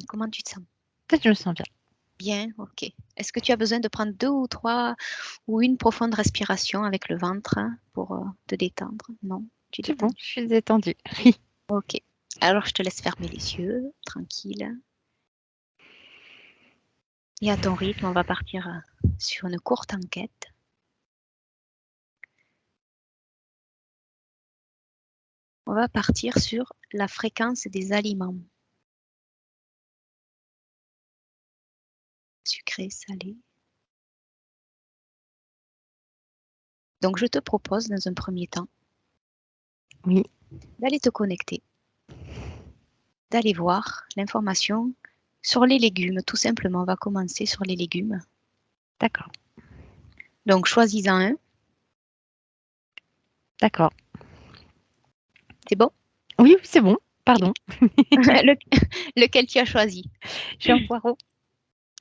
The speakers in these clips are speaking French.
Comment tu te sens? Peut-être je me sens bien. Bien, ok. Est-ce que tu as besoin de prendre 2 ou 3 ou une profonde respiration avec le ventre pour te détendre? Non, tu es C'est bon, détendu. je suis détendue. Oui. Ok. Alors, je te laisse fermer les yeux, tranquille. Et à ton rythme, on va partir sur une courte enquête. On va partir sur la fréquence des aliments. Sucré, salé. Donc, je te propose dans un premier temps Oui. d'aller te connecter, d'aller voir l'information sur les légumes. Tout simplement, on va commencer sur les légumes. D'accord. Donc, choisis-en un. D'accord. C'est bon? Oui, oui, c'est bon. Pardon. Lequel tu as choisi? J'ai un poireau.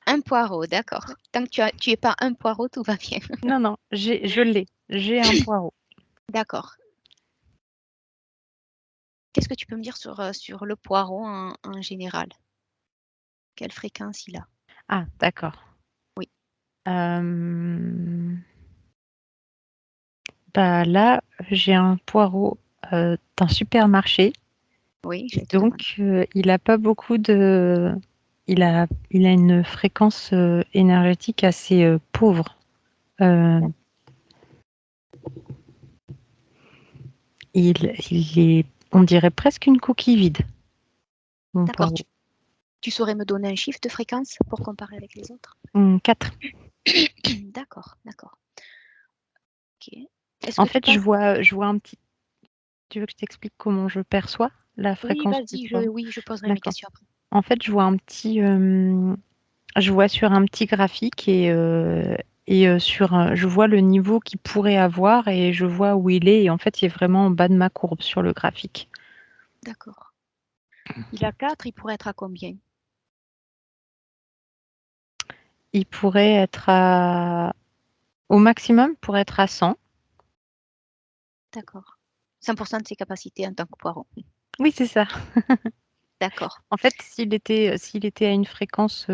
Un poireau, d'accord. Tant que tu es pas un poireau, tout va bien. Non, non, je l'ai. J'ai un poireau. D'accord. Qu'est-ce que tu peux me dire sur le poireau en général? Quelle fréquence il a? Ah, d'accord. Oui, Bah là, j'ai un poireau d'un supermarché. oui, je vais te demander. Donc, il a pas beaucoup de. Il a une fréquence énergétique assez pauvre. Euh, il est, on dirait presque une coquille vide, mon D'accord. poireau. Tu saurais me donner un chiffre de fréquence pour comparer avec les autres? 4. D'accord, d'accord. Ok. Est-ce En que tu fait, penses? je vois un petit. Tu veux que je t'explique comment je perçois la Oui, fréquence du vas-y, poireau? oui, je poserai mes D'accord. questions après. En fait, je vois un petit. Je vois sur un petit graphique et je vois le niveau qu'il pourrait avoir et je vois où il est. Et en fait, il est vraiment en bas de ma courbe sur le graphique. D'accord. Il a 4, il pourrait être à combien? Il pourrait être au maximum, pour être à 100. D'accord. 100% de ses capacités en tant que poireau. Oui, c'est ça. D'accord. En fait, s'il était à une fréquence,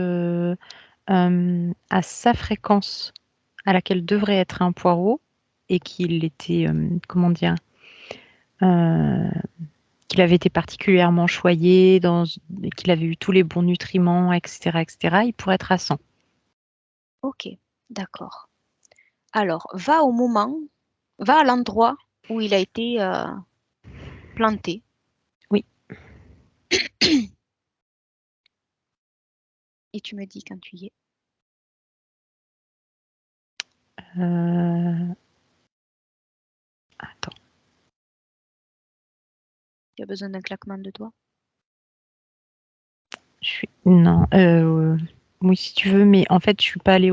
à sa fréquence à laquelle devrait être un poireau et qu'il était, comment dire? Heu, Qu'il avait été particulièrement choyé qu'il avait eu tous les bons nutriments et cetera, il pourrait être à 100. Ok, d'accord. Alors, va à l'endroit où il a été planté. Oui. Et tu me dis quand tu y es. Heu, Attends, Tu as besoin d'un claquement de doigts? je suis non, oui, si tu veux, mais en fait, je suis pas allée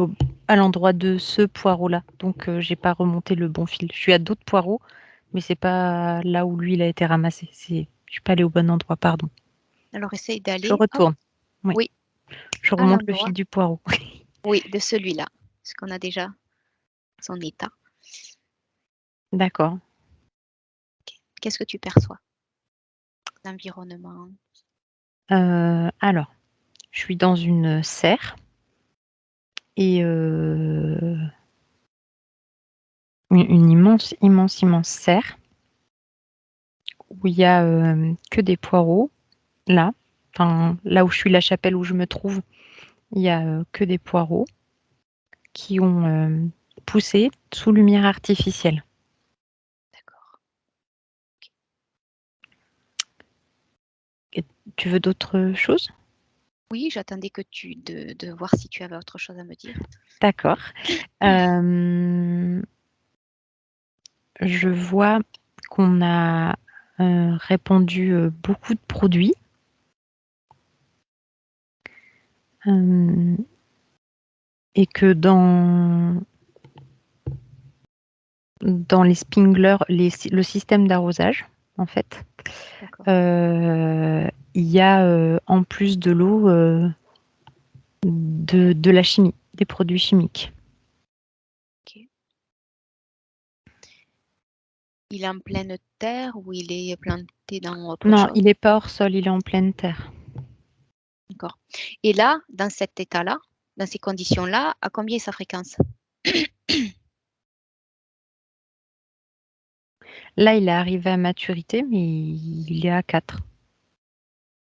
à l'endroit de ce poireau-là, donc j'ai pas remonté le bon fil. Je suis à d'autres poireaux, mais c'est pas là où lui, il a été ramassé. Je suis pas allée au bon endroit, pardon. Alors, essaye Je d'aller, hop, retourne. Oui, oui, je à remonte le l'endroit, fil du poireau. oui, de celui-là, parce qu'on a déjà son état. D'accord. Qu'est-ce que tu perçois? L'environnement. Alors, je suis dans une serre et une immense, immense, immense serre où il y a, que des poireaux, là. Enfin, là où je suis, la chapelle où je me trouve, il y a, que des poireaux qui ont, poussé sous lumière artificielle. D'accord. Et tu veux d'autres choses? Oui, j'attendais de voir si tu avais autre chose à me dire. D'accord. Je vois qu'on a, répandu, beaucoup de produits. Hem Et que dans les sprinklers, le système d'arrosage, en fait, D'accord. il y a, en plus de l'eau, de la chimie, des produits chimiques. Ok. Il est en pleine terre ou il est planté dans autre Non, chose? il est pas hors sol, il est en pleine terre. D'accord. Et là, dans cet état-là, dans ces conditions-là, à combien est sa fréquence? Là, il est arrivé à maturité, mais il est à 4.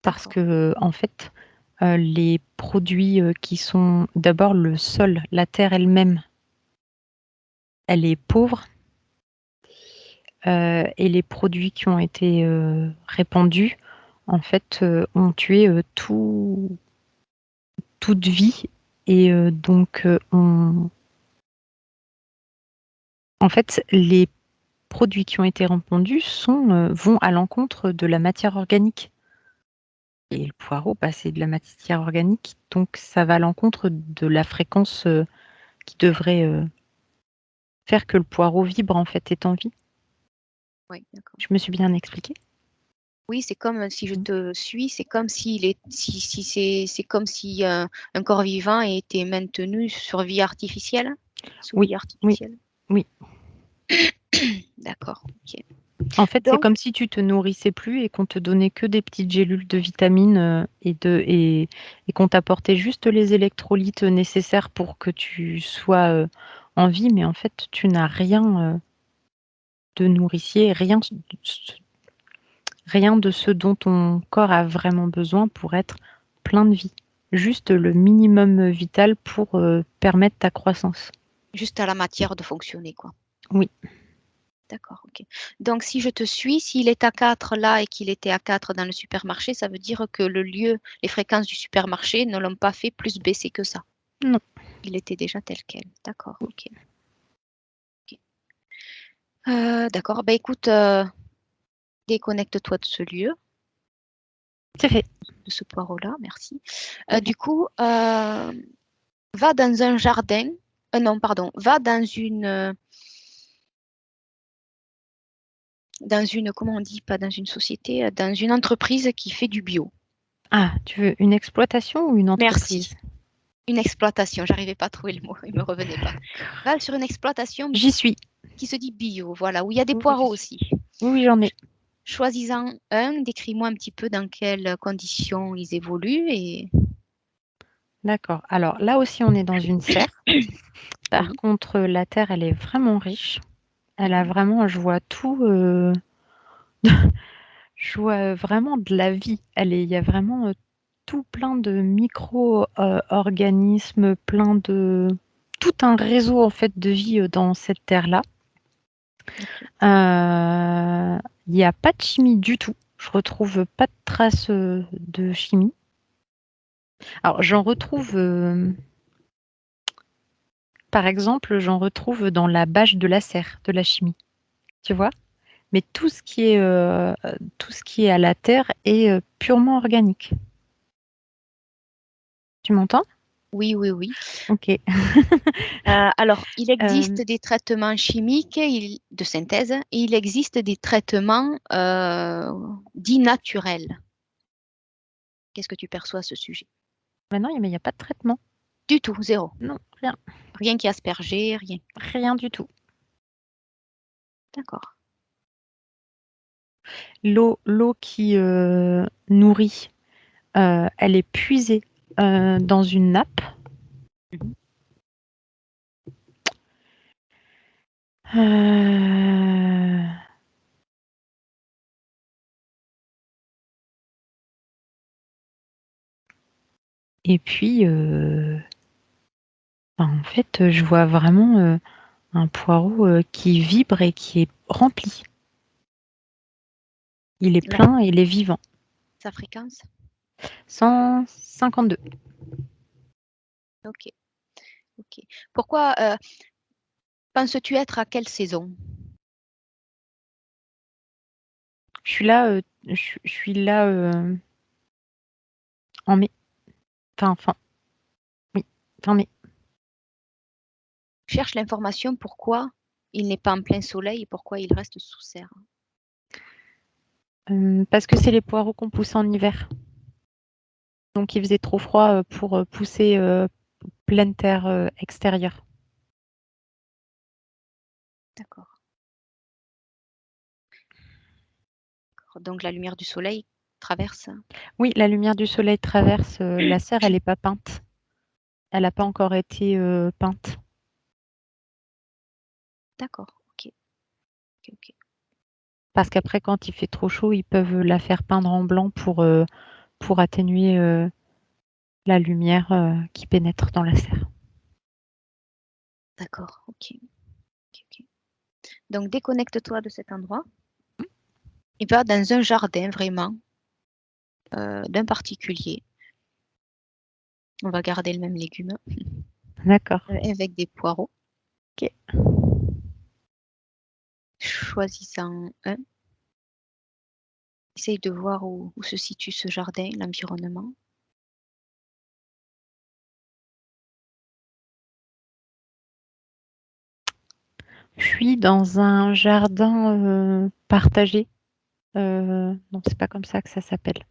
Parce D'accord. que, en fait, les produits, qui sont d'abord le sol, la terre elle-même, elle est pauvre, et les produits qui ont été, répandus, en fait, ont tué, toute vie et donc en fait, les produits qui ont été répandus vont à l'encontre de la matière organique et le poireau, bah, c'est de la matière organique, donc ça va à l'encontre de la fréquence, qui devrait, faire que le poireau vibre, en fait, est en vie. Oui, d'accord. Je me suis bien expliquée? Oui, c'est comme si je Mmh. te suis, c'est comme s'il est, si c'est comme si un corps vivant était maintenu sur vie artificielle, sous Oui, vie oui, artificielle. oui. D'accord, ok. En fait, c'est Donc, comme si tu te nourrissais plus et qu'on te donnait que des petites gélules de vitamines, et qu'on t'apportait juste les électrolytes nécessaires pour que tu sois, en vie, mais en fait, tu n'as rien, de nourricier, rien de ce dont ton corps a vraiment besoin pour être plein de vie. Juste le minimum, vital pour, permettre ta croissance. juste à la matière de fonctionner, quoi. Oui, D'accord, ok. Donc, si je te suis, s'il est à 4 là et qu'il était à 4 dans le supermarché, ça veut dire que le lieu, les fréquences du supermarché ne l'ont pas fait plus baisser que ça. non, Il était déjà tel quel. D'accord, ok. Ok. D'accord. Bah écoute, déconnecte-toi de ce lieu, c'est fait, de ce poireau-là, merci. de rien. Du coup, va dans un jardin. Non, pardon. Va dans une, comment on dit, pas dans une société, dans une entreprise qui fait du bio. Ah, tu veux une exploitation ou une Merci. entreprise? Une exploitation. J'arrivais pas à trouver le mot. Il me revenait pas. Va sur une exploitation J'y suis. qui se dit bio. Voilà, où il y a des Oui, oui, j'y poireaux suis. aussi. Oui, oui, j'en ai. Choisis-en un. Décris-moi un petit peu dans quelles conditions ils évoluent et D'accord. Alors là aussi, on est dans une serre. Par oui. contre, la terre, elle est vraiment riche. Elle a Mhm. vraiment, je vois tout, je vois vraiment de la vie. Il y a vraiment tout plein de micro-organismes, plein de tout un réseau en fait de vie dans cette terre-là. Ok. Il n'y a pas de chimie du tout. Je retrouve pas de traces de chimie. Alors j'en retrouve, par exemple, j'en retrouve dans la bâche de la serre, de la chimie. Tu vois? Mais tout ce qui est à la terre est, purement organique. Tu m'entends? Oui, oui, oui. OK. Alors, il existe Hem, des traitements chimiques de synthèse et il existe des traitements dits naturels. Qu'est-ce que tu perçois à ce sujet? non, mais il y a pas de traitement. Du tout, zéro. Non, rien, Rien qui est aspergé, rien. rien du tout. D'accord. L'eau qui, nourrit, elle est puisée, dans une nappe, Mhm. heu et puis, bah, en fait, je vois vraiment, un poireau, qui vibre et qui est rempli. Il est La- plein et il est vivant. Sa fréquence? 152. Ok, ok. Pourquoi penses-tu être à quelle saison? Je suis là, en mai. Fin oui, fin mai. Cherche l'information pourquoi il n'est pas en plein soleil et pourquoi il reste sous serre. Parce que c'est les poireaux qu'on pousse en hiver. Donc il faisait trop froid, pour, pousser, pleine terre, extérieure. D'accord. Donc la lumière du soleil traverse? Oui, la lumière du soleil traverse, la serre, elle est pas peinte. Elle n'a pas encore été, peinte. D'accord, OK. OK, OK. Parce qu'après quand il fait trop chaud, ils peuvent la faire peindre en blanc pour atténuer, la lumière, qui pénètre dans la serre. D'accord, OK. OK, OK. Donc déconnecte-toi de cet endroit et va dans un jardin vraiment, d'un particulier. On va garder le même légume, D'accord. avec des poireaux. OK. Choisis-en un. Essaye de voir où se situe ce jardin, l'environnement. Je suis dans un jardin, partagé. Non, c'est pas comme ça que ça s'appelle.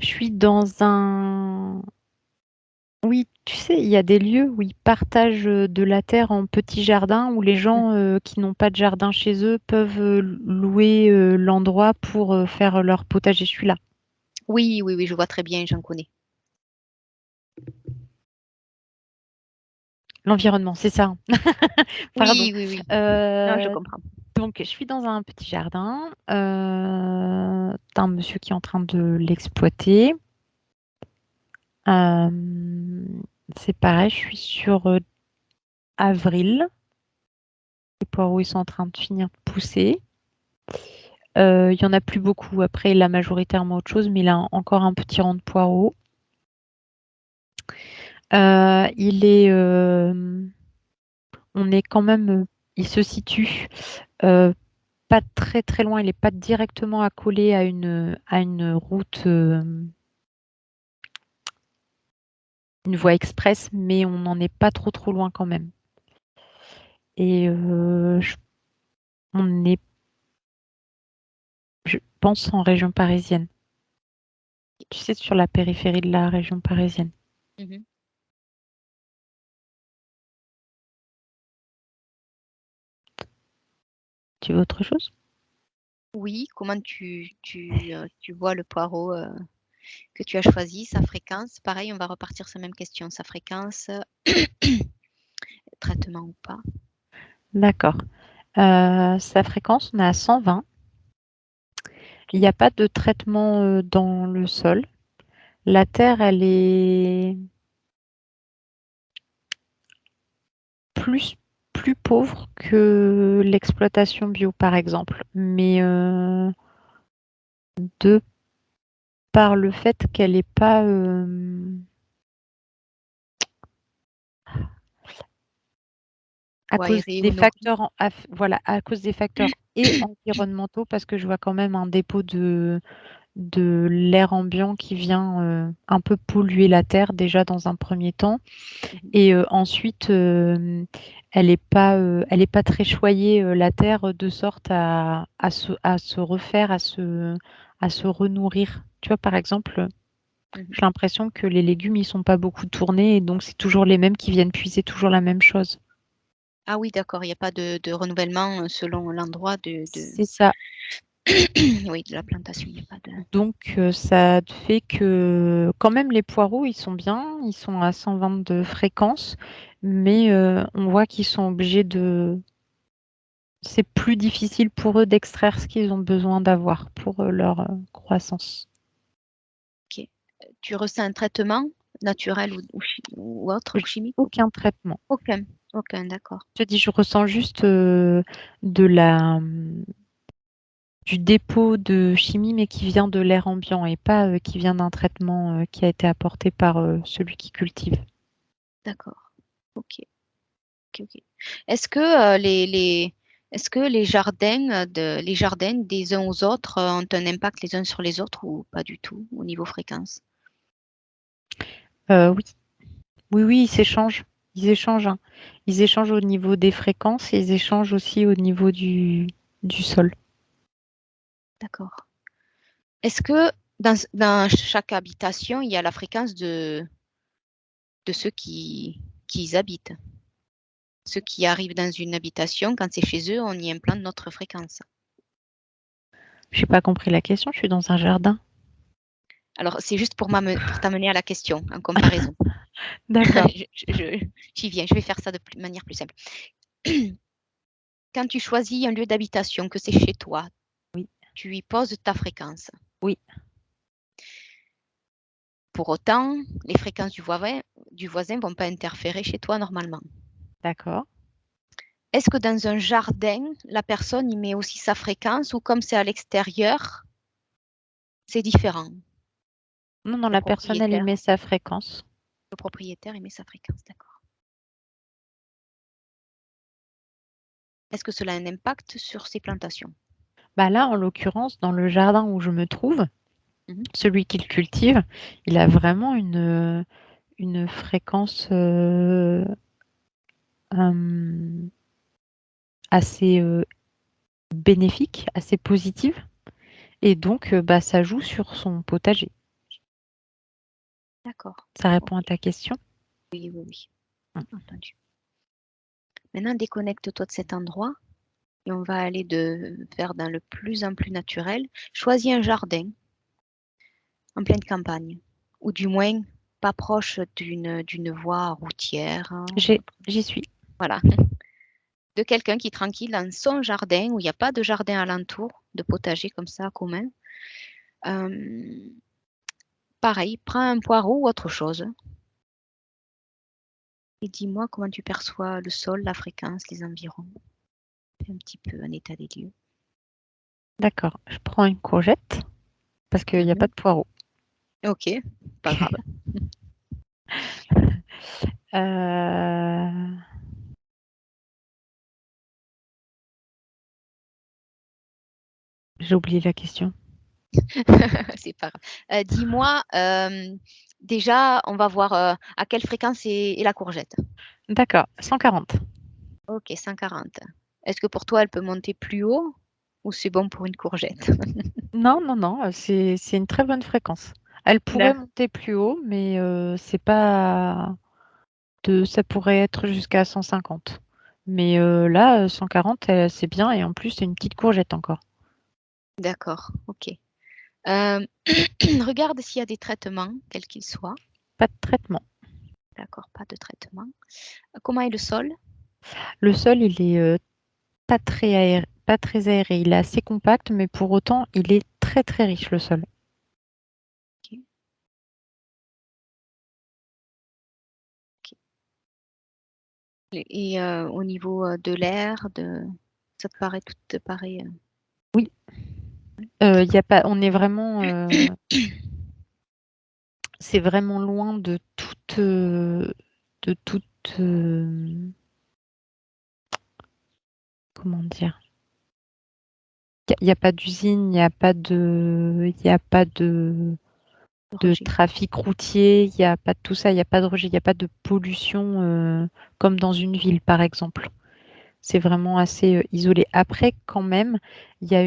Je suis dans un oui, tu sais, il y a des lieux où ils partagent, de la terre en petits jardins où les Mmh. gens, qui n'ont pas de jardin chez eux peuvent, louer, l'endroit pour, faire leur potager. Je suis là. Oui, oui, oui, je vois très bien, j'en connais. L'environnement, c'est ça, hein. Pardon. Oui, oui, oui. Non, je Heu, comprends. donc je suis dans un petit jardin, d'un monsieur qui est en train de l'exploiter. C'est pareil, je suis sur, avril. Les poireaux, ils sont en train de finir de pousser. Il y en a plus beaucoup. Après, il a majoritairement autre chose, mais il a encore un petit rang de poireaux. Il est, on est quand même, il se situe, heu, pas très, très loin. Il est pas directement accolé à une route, une voie express, mais on n'en est pas trop, trop loin quand même et j on est, je pense, en région parisienne. Tu sais, sur la périphérie de la région parisienne. Mmh. Tu veux autre chose? Oui, comment tu vois le poireau, que tu as choisi, sa fréquence? Pareil, on va repartir sur la même question, sa fréquence, traitement ou pas? D'accord. Sa fréquence, on est à 120. Il OK. n'y a pas de traitement, dans le sol. La terre, elle est plus plus pauvre que l'exploitation bio, par exemple. Mais, de par le fait qu'elle est pas, à cause Aéré des ou nourri? facteurs voilà, à cause des facteurs et environnementaux, parce que je vois quand même un dépôt de l'air ambiant qui vient, un peu polluer la terre déjà dans un premier temps. Mmh. Et ensuite, elle est pas très choyée, la terre, de sorte à se refaire, à se renourrir. Tu vois, par exemple, Mmh. j'ai l'impression que les légumes, ils sont pas beaucoup tournés et donc c'est toujours les mêmes qui viennent puiser toujours la même chose. Ah oui, d'accord, il y a pas de renouvellement, selon l'endroit de C'est ça. oui, de la plantation, il y a pas de Donc ça fait que quand même les poireaux, ils sont bien, ils sont à 120 de fréquence, mais on voit qu'ils sont obligés de c'est plus difficile pour eux d'extraire ce qu'ils ont besoin d'avoir pour, leur, croissance. OK. Tu ressens un traitement naturel ou autre ou J chimique ou pas? Aucun traitement. Aucun? Aucun, d'accord. Je te dis, je ressens juste, de la, du dépôt de chimie, mais qui vient de l'air ambiant et pas, qui vient d'un traitement, qui a été apporté par, celui qui cultive. D'accord. OK. OK, OK. Est-ce que, est-ce que les jardins des uns aux autres, ont un impact les uns sur les autres ou pas du tout au niveau fréquence? Oui. Oui, oui, ils s'échangent. Ils échangent, hein. Ils échangent au niveau des fréquences et ils échangent aussi au niveau du sol. D'accord. Est-ce que dans chaque habitation, il y a la fréquence de ceux qui y habitent? Ceux qui arrivent dans une habitation, quand c'est chez eux, on y implante notre fréquence. J'ai pas compris la question, je suis dans un jardin. Alors, c'est juste pour t'amener à la question, en comparaison. D'accord. J'y viens, je vais faire ça de manière plus simple. Quand tu choisis un lieu d'habitation, que c'est chez toi, Oui. tu y poses ta fréquence. Oui. Pour autant, les fréquences du voisin ne vont pas interférer chez toi normalement. D'accord. Est-ce que dans un jardin, la personne y met aussi sa fréquence ou comme c'est à l'extérieur, c'est différent? Non, non, Le la personne, elle propriétaire, émet sa fréquence. le propriétaire y met sa fréquence, d'accord. Est-ce que cela a un impact sur ses plantations? Bah là, en l'occurrence, dans le jardin où je me trouve, Mhm. celui qu'il cultive, il a vraiment une fréquence assez bénéfique, assez positive. Et donc, bah, ça joue sur son potager. D'accord. Ça répond à Ok. ta question? Oui, oui, oui. Mm. Entendu. Maintenant, déconnecte-toi de cet endroit et on va aller vers dans le plus en plus naturel. Choisis un jardin en pleine campagne, ou du moins pas proche d'une voie routière, hein, ou autre. J'y suis. Voilà. De quelqu'un qui est tranquille dans son jardin, où il n'y a pas de jardin alentour, de potager comme ça commun. Pareil, prends un poireau ou autre chose et dis-moi comment tu perçois le sol, la fréquence, les environs. Fais un petit peu un état des lieux. D'accord. Je prends une courgette parce qu'il n'y a pas Mhm. de poireau. Ok, pas grave. Euh, J'ai oublié la question. C'est pas grave. Dis-moi, déjà, on va voir à quelle fréquence est la courgette. D'accord, 140. Ok, 140. Est-ce que pour toi, elle peut monter plus haut ou c'est bon pour une courgette? Non, non, non, c'est une très bonne fréquence. Elle pourrait Là, monter plus haut, mais c'est pas ça pourrait être jusqu'à 150. Mais là, 140, c'est bien et en plus, c'est une petite courgette encore. d'accord, ok. Euh, regarde s'il y a des traitements, quels qu'ils soient. Pas de traitement. D'accord, pas de traitement. Comment est le sol? Le sol, il est pas très aéré. Il est assez compact, mais pour autant, il est très très riche, le sol. Ok, ok. Et au niveau de l'air, ça te paraît. Oui, y a pas, on est vraiment, c'est vraiment loin de toute, comment dire? Il y a pas d'usine, il y a pas de Roger. trafic routier, il y a pas de tout ça, il y a pas de rejet, il y a pas de pollution comme dans une ville, par exemple. C'est vraiment assez isolé. Après, quand même, il y a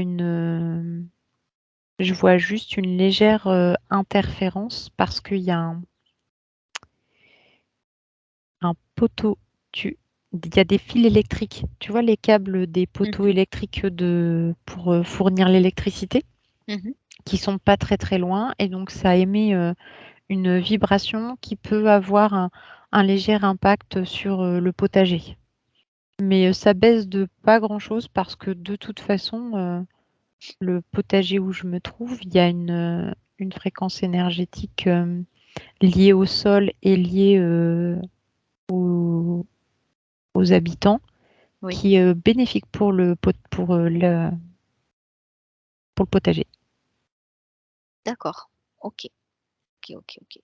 je vois juste une légère interférence parce qu'il y a un poteau. Il y a des fils électriques. Tu vois les câbles des poteaux Mhm, électriques pour fournir l'électricité mhm. qui sont pas très très loin et donc ça émet une vibration qui peut avoir un léger impact sur le potager. Mais ça baisse de pas grand-chose parce que de toute façon, le potager où je me trouve, il y a une fréquence énergétique liée au sol et liée aux, aux habitants Oui, qui est bénéfique pour le potager. d'accord. Ok, ok, ok, ok.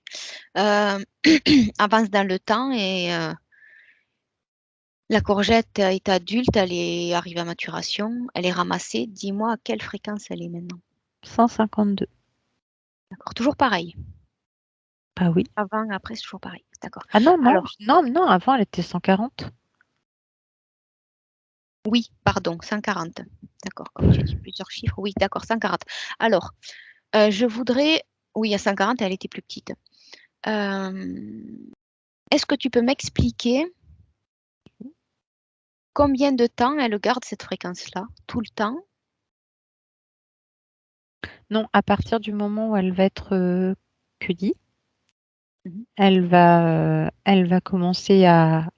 Avance dans le temps et la courgette est adulte, elle est arrivée à maturation, elle est ramassée. Dis-moi à quelle fréquence elle est maintenant. 152. D'accord, toujours pareil. Ah oui. Avant, après, c'est toujours pareil. D'accord. Ah non, non, Alors, non, non, avant elle était 140. oui, pardon, 140. D'accord, comme tu as dit plusieurs chiffres. Oui, d'accord, 140. Alors, je voudrais. Oui, à 140, elle était plus petite. Est-ce que tu peux m'expliquer combien de temps elle garde cette fréquence-là? Tout le temps? Non, à partir du moment où elle va être, cueillie, Mmh. elle va commencer à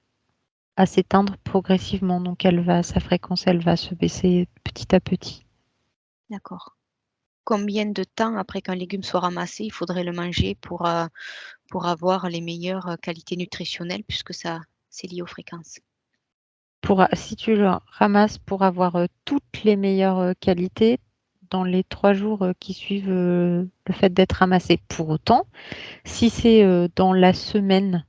s'éteindre progressivement, donc sa fréquence, elle va se baisser petit à petit. D'accord. Combien de temps après qu'un légume soit ramassé, il faudrait le manger pour avoir les meilleures, qualités nutritionnelles puisque ça c'est lié aux fréquences? Si tu le ramasses pour avoir, toutes les meilleures, qualités, dans les 3 jours, qui suivent, le fait d'être ramassé. Pour autant, si c'est, dans la semaine,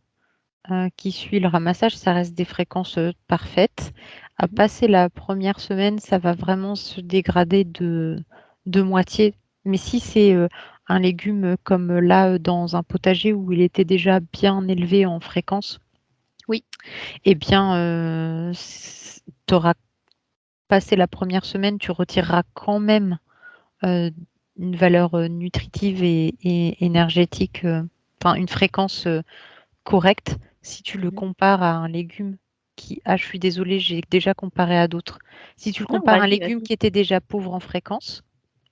qui suit le ramassage, ça reste des fréquences, parfaites. À Mmh. passer la première semaine, ça va vraiment se dégrader de moitié. Mais si c'est, un légume, comme là, dans un potager où il était déjà bien élevé en fréquence, Oui. eh bien, tu auras passé la première semaine, tu retireras quand même, heu, une valeur, nutritive et énergétique, enfin une fréquence, correcte, si tu le Mmh. compares à un légume je suis désolée, j'ai déjà comparé à d'autres. Si tu le Non, compares à un vas-y, légume vas-y. qui était déjà pauvre en fréquence,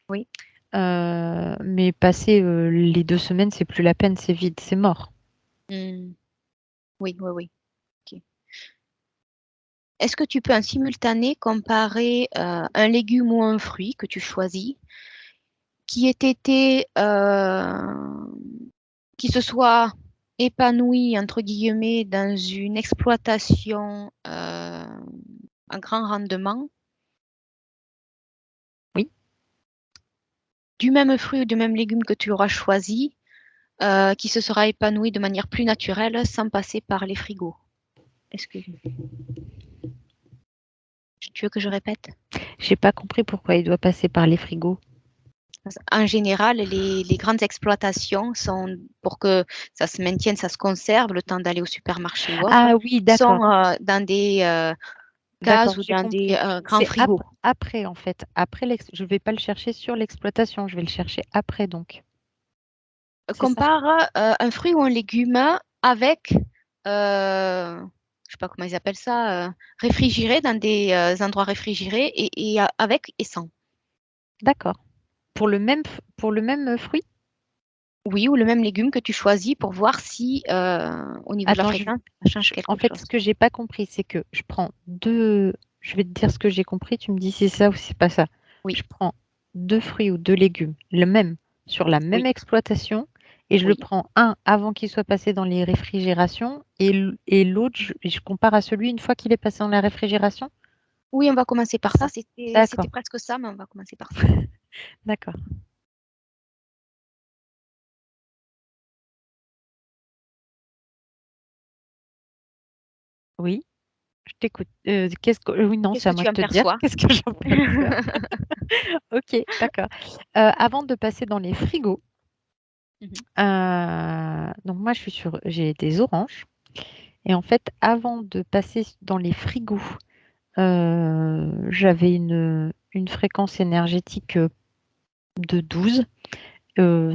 Oui. mais passé, les 2 semaines, c'est plus la peine, c'est vide, c'est mort. Mmh. Oui, oui, oui. OK. Est-ce que tu peux en simultané comparer, un légume ou un fruit que tu choisis qui ait été, qui se soit «épanoui» entre guillemets dans une exploitation, à grand rendement, Oui. du même fruit ou du même légume que tu auras choisi, qui se sera épanoui de manière plus naturelle sans passer par les frigos? Est-ce que tu veux que je répète? J'ai pas compris pourquoi il doit passer par les frigos. Parce en général, les grandes exploitations sont pour que ça se maintienne, ça se conserve le temps d'aller au supermarché ou autre, Ah oui, sont, d'accord, dans des, d'accord, cases ou j'ai dans des, compris. grands C'est frigos. après, en fait, après je vais pas le chercher sur l'exploitation, je vais le chercher après donc. C'est ça? Compare, un fruit ou un légume avec, je sais pas comment ils appellent ça, réfrigéré dans des, endroits réfrigérés avec et sans. D'accord. Pour le même, fruit? Oui, ou le même légume que tu choisis pour voir si, au niveau de la Attends, fréquence, ça change en quelque fait, ce chose. que j'ai pas compris, c'est que je vais te dire ce que j'ai compris, tu me dis si c'est ça ou si c'est pas ça. Oui, Je prends 2 fruits ou 2 légumes, le même, sur la même oui, exploitation et je le oui. prends un avant qu'il soit passé dans les réfrigérations et l'autre, je compare à celui une fois qu'il est passé dans la réfrigération? Oui, on va commencer par ça. C'était D'accord, presque ça, mais on va commencer par ça. d'accord. Oui, je t'écoute. Oui, non, Qu'est-ce c'est à que moi tu de en te dire. perçois? Qu'est-ce que j'en perçois? OK, d'accord. Avant de passer dans les frigos, Mmh mh. donc moi j'ai des oranges et en fait, avant de passer dans les frigos, j'avais une fréquence énergétique, de 12.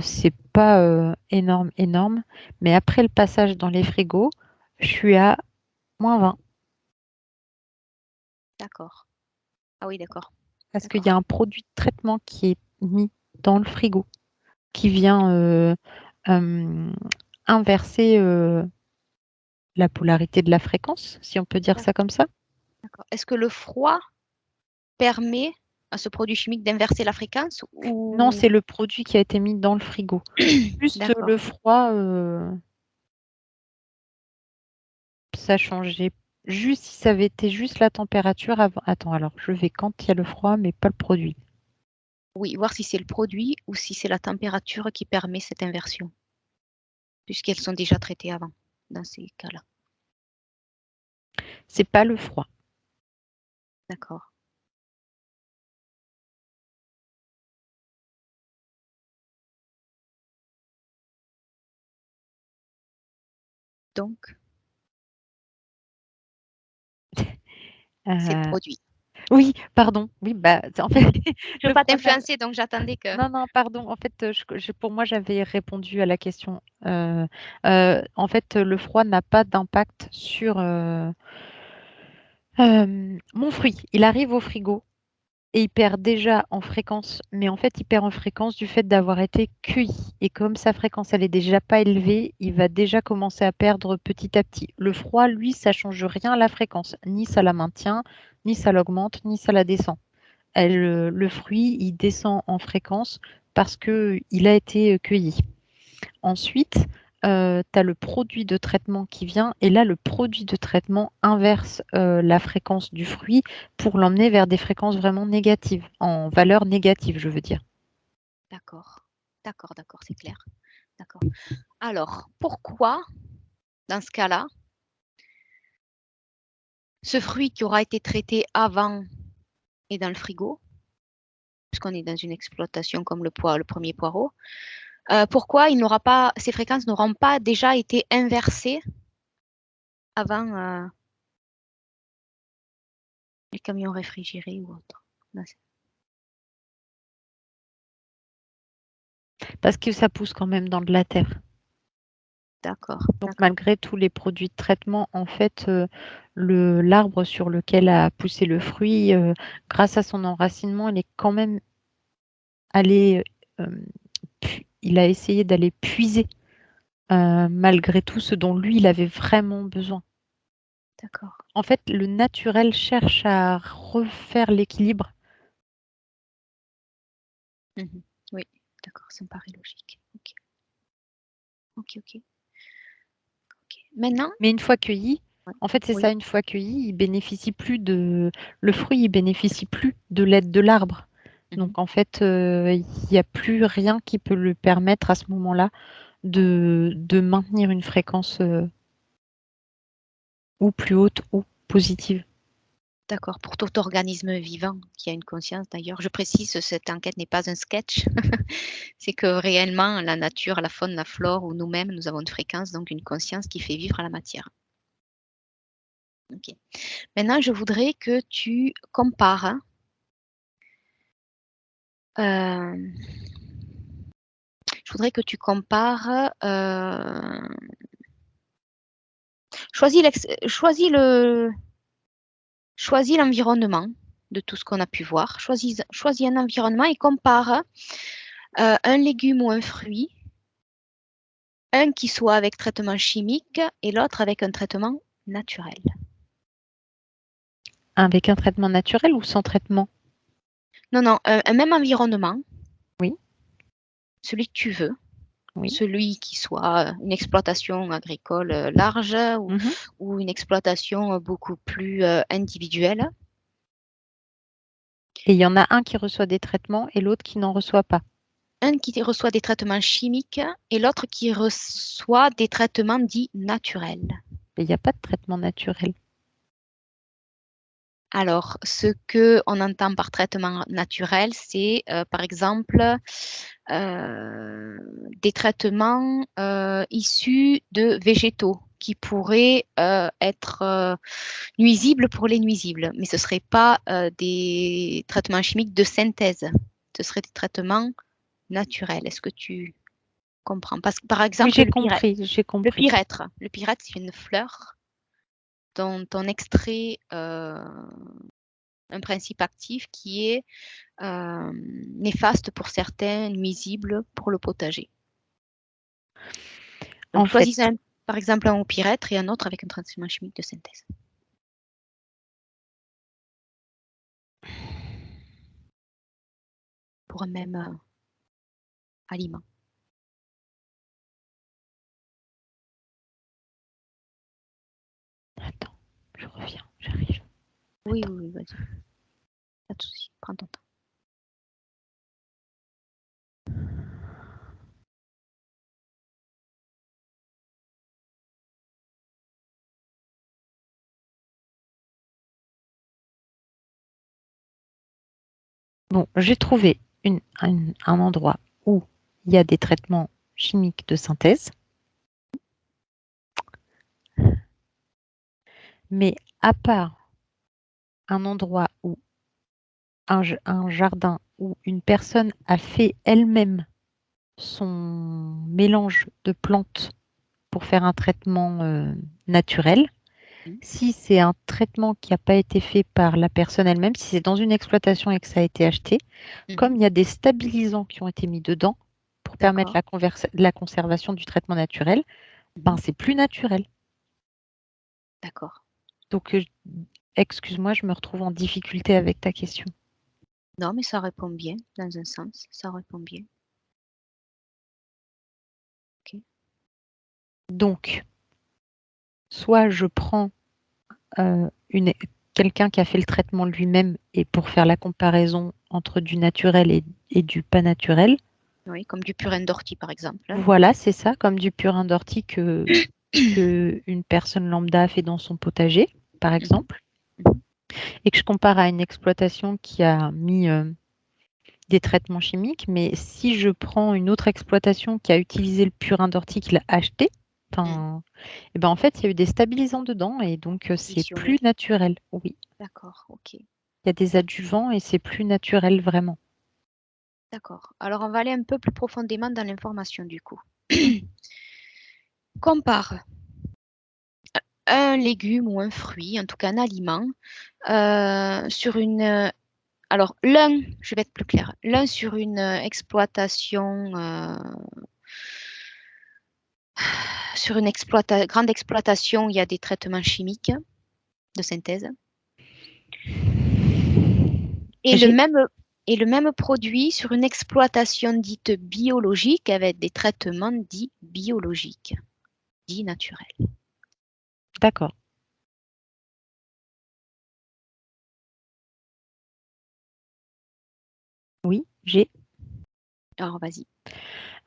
C'est pas, énorme, énorme, mais après le passage dans les frigos, je suis à -20 D'accord. Ah oui, d'accord, parce qu'il y d'accord. a un produit de traitement qui est mis dans le frigo, qui vient, hem, inverser, la polarité de la fréquence, si on peut dire D'ac ça comme ça? d'accord. Est-ce que le froid permet à ce produit chimique d'inverser la fréquence Non, ou c'est le produit qui a été mis dans le frigo. Juste, d'accord. le froid, ça changeait juste si ça avait été juste la température avant attends, alors je vais quand il y a le froid, mais pas le produit. Oui, voir si c'est le produit ou si c'est la température qui permet cette inversion, puisqu'elles sont déjà traitées avant, dans ces cas-là. C'est pas le froid. D'accord. Donc c'est le Heu, produit. oui, pardon, oui, bah, en fait, Je veux le pas froid n'a t'influencer, donc j'attendais que non, non, pardon, en fait, pour moi, j'avais répondu à la question. En fait, le froid n'a pas d'impact sur, mon fruit. Il arrive au frigo. et il perd déjà en fréquence, mais en fait, il perd en fréquence du fait d'avoir été cueilli. Et comme sa fréquence, elle est déjà pas élevée, il va déjà commencer à perdre petit à petit. Le froid, lui, ça change rien à la fréquence. Ni ça la maintient, ni ça l'augmente, ni ça la descend. Le fruit, il descend en fréquence parce qu'il a été cueilli. Ensuite, tu as le produit de traitement qui vient et là, le produit de traitement inverse la fréquence du fruit pour l'emmener vers des fréquences vraiment négatives, en valeur négative, je veux dire. D'accord. D'accord, d'accord, c'est clair. D'accord. Alors, pourquoi, dans ce cas-là, ce fruit qui aura été traité avant est dans le frigo, puisqu'on est dans une exploitation comme le premier poireau, pourquoi ces fréquences n'auront pas déjà été inversées avant les camions réfrigérés ou autres? Parce que ça pousse quand même dans de la terre. D'accord. Donc malgré tous les produits de traitement, en fait, l'arbre sur lequel a poussé le fruit, grâce à son enracinement, il est quand même allé, il a essayé d'aller puiser malgré tout ce dont lui, il avait vraiment besoin. D'accord. En fait, le naturel cherche à refaire l'équilibre. Oui, d'accord, ça me paraît logique. Ok. Ok. Maintenant, Mais une fois cueilli, ouais, en fait, c'est oui. ça, une fois cueilli, le fruit, il bénéficie plus de l'aide de l'arbre. Donc en fait, il n'y a plus rien qui peut lui permettre à ce moment-là de maintenir une fréquence ou plus haute ou positive. D'accord, pour tout organisme vivant qui a une conscience d'ailleurs. Je précise, cette enquête n'est pas un sketch. C'est que réellement, la nature, la faune, la flore ou nous-mêmes, nous avons une fréquence, donc une conscience qui fait vivre la matière. Ok. Maintenant, je voudrais que tu compares. Je voudrais que tu compares. Choisis l'environnement de tout ce qu'on a pu voir. Choisis un environnement et compare un légume ou un fruit, un qui soit avec traitement chimique et l'autre avec un traitement naturel. Avec un traitement naturel ou sans traitement? Non, un même environnement. Oui. Celui que tu veux. Oui. Celui qui soit une exploitation agricole large ou une exploitation beaucoup plus individuelle. Et il y en a un qui reçoit des traitements et l'autre qui n'en reçoit pas. Un qui reçoit des traitements chimiques et l'autre qui reçoit des traitements dits naturels. Et il n'y a pas de traitement naturel. Alors, ce qu'on entend par traitement naturel, c'est par exemple des traitements issus de végétaux qui pourraient être nuisibles pour les nuisibles, mais ce ne seraient pas des traitements chimiques de synthèse, ce seraient des traitements naturels. Est-ce que tu comprends? Parce que, par Oui, exemple, j'ai compris. le pyrètre, c'est une fleur dont on extrait un principe actif qui est néfaste pour certains, nuisible pour le potager. Donc, En fait, choisis par exemple un au pyrètre et un autre avec un traitement chimique de synthèse. Pour un même aliment. attends, je reviens, j'arrive. Oui, vas-y. Pas de souci, prends ton temps. Bon, j'ai trouvé un endroit où il y a des traitements chimiques de synthèse. Mais à part un endroit où un jardin où une personne a fait elle-même son mélange de plantes pour faire un traitement naturel, Mmh. Si c'est un traitement qui a pas été fait par la personne elle-même, si c'est dans une exploitation et que ça a été acheté, Mmh. comme il y a des stabilisants qui ont été mis dedans pour permettre D'accord. la conservation du traitement naturel, ben, Mmh. c'est plus naturel. D'accord. Donc, excuse-moi, je me retrouve en difficulté avec ta question. Non, mais ça répond bien, dans un sens, ça répond bien. OK. Donc, soit je prends, une quelqu'un qui a fait le traitement lui-même et pour faire la comparaison entre du naturel et du pas naturel. Oui, comme du purin d'ortie, par exemple, hein. Voilà, c'est ça, comme du purin d'ortie qu'une personne lambda fait dans son potager, par Mmh mh. exemple, Mmh. et que je compare à une exploitation qui a mis, des traitements chimiques. Mais si je prends une autre exploitation qui a utilisé le purin d'ortie qu'il a acheté, Mmh. enfin, et ben, en fait, il y a eu des stabilisants dedans et donc c'est Additionnel. plus naturel. Oui, D'accord, OK. il y a des D'ac adjuvants et c'est plus naturel vraiment. d'accord. Alors on va aller un peu plus profondément dans l'information du coup. Mmh. Compare un légume ou un fruit, en tout cas un aliment, sur une, alors l'un, je vais être plus claire, l'un sur une, exploitation, sur une grande exploitation, il y a des traitements chimiques de synthèse et le J'ai même et le même produit sur une exploitation dite biologique avec des traitements dits biologiques, dits naturels. d'accord. Oui, j'ai. Alors vas-y.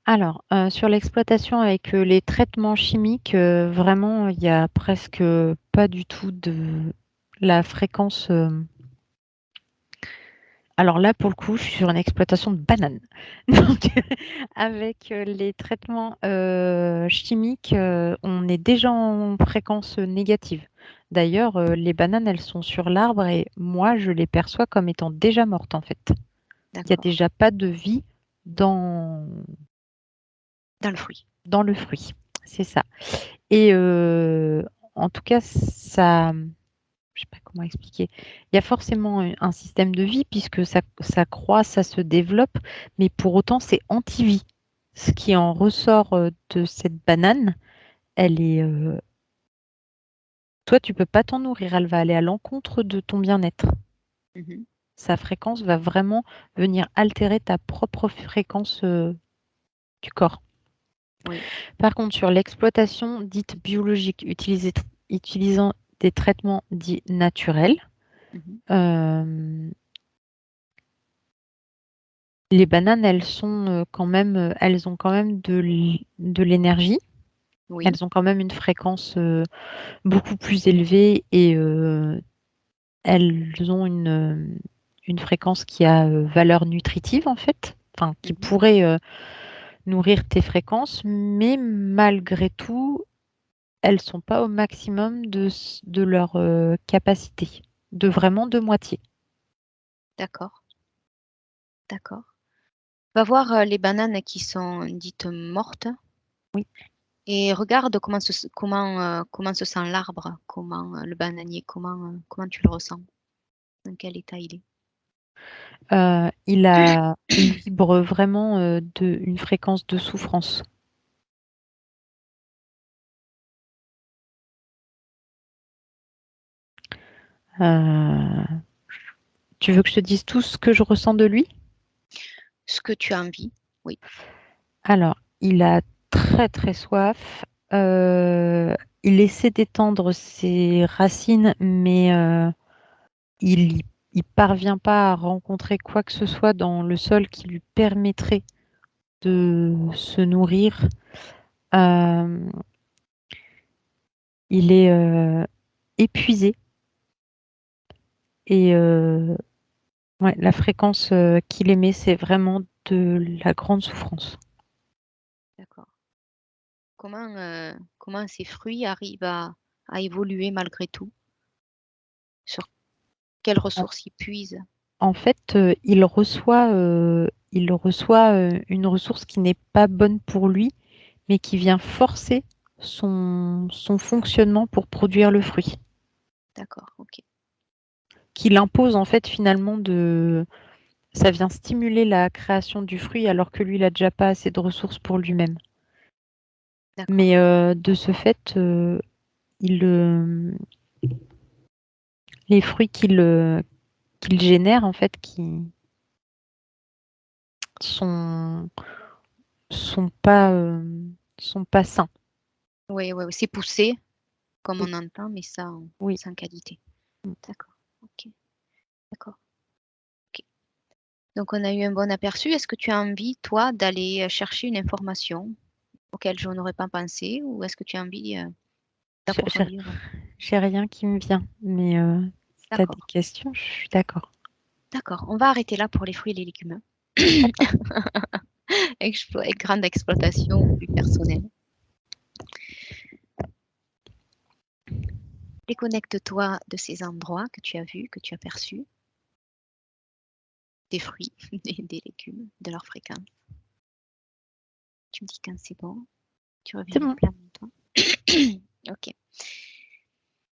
Alors, sur l'exploitation avec, les traitements chimiques, vraiment, il y a presque, pas du tout de la fréquence, alors là, pour le coup, je suis sur une exploitation de bananes. Donc avec, les traitements, chimiques, on est déjà en fréquence, négative. D'ailleurs, les bananes, elles sont sur l'arbre et moi, je les perçois comme étant déjà mortes, en fait. Il y a D'accord. déjà pas de vie dans Dans le fruit. dans le fruit. C'est ça. Et en tout cas, ça, je sais pas comment expliquer. Il y a forcément un système de vie puisque ça croît, ça se développe, mais pour autant, c'est anti-vie. Ce qui en ressort, de cette banane, elle est, toi, tu peux pas t'en nourrir, elle va aller à l'encontre de ton bien-être. Mmh. Sa fréquence va vraiment venir altérer ta propre fréquence, du corps. Oui. Par contre, sur l'exploitation dite biologique, utilisant des traitements dits naturels, Mmh. hem, les bananes, elles sont, quand même, elles ont quand même de l'énergie. Oui. Elles ont quand même une fréquence, beaucoup plus élevée et elles ont une fréquence qui a, valeur nutritive, en fait, enfin qui Mmh. pourrait, nourrir tes fréquences, mais malgré tout, elles sont pas au maximum de leur, capacité, de vraiment de moitié. D'accord, d'accord. Va voir, les bananes qui sont dites mortes Oui. et regarde comment se sent l'arbre, comment, le bananier, comment tu le ressens? Dans quel état il est? Il vibre vraiment, de une fréquence de souffrance. Heu, tu veux que je te dise tout ce que je ressens de lui? Ce que tu as envie, oui. Alors, il a très, très soif, il essaie d'étendre ses racines, mais il parvient pas à rencontrer quoi que ce soit dans le sol qui lui permettrait de se nourrir. Hem, il est, épuisé et ouais, la fréquence, qu'il émet, c'est vraiment de la grande souffrance. D'accord. Comment ces fruits arrivent à évoluer malgré tout? Sur quelles En ressources ils puisent? en fait, il reçoit, une ressource qui n'est pas bonne pour lui, mais qui vient forcer son fonctionnement pour produire le fruit. D'accord, OK. Qu'il impose en fait finalement ça vient stimuler la création du fruit alors que lui, il a déjà pas assez de ressources pour lui-même. D'accord. Mais de ce fait, les fruits qu'il génère en fait, qui sont sont pas sont pas sains. Oui, oui, oui, c'est poussé, comme Oui, on entend, mais oui. sans qualité. Mmh. D'accord, OK, d'accord, OK. Donc on a eu un bon aperçu. Est-ce que tu as envie, toi, d'aller, chercher une information auquel je n'aurais pas pensé ou est-ce que tu as envie, J'ai j'ai d'approfondir? j'ai rien qui me vient, mais si tu as des D'accord, questions, je suis d'accord. d'accord, on va arrêter là pour les fruits et les légumes. D'accord. Grande exploitation plus personnelle. Déconnecte-toi de ces endroits que tu as vus, que tu as perçus, des fruits, des légumes, de leur fréquence. Tu me dis quand c'est bon, tu C'est reviens bon. pleinement toi.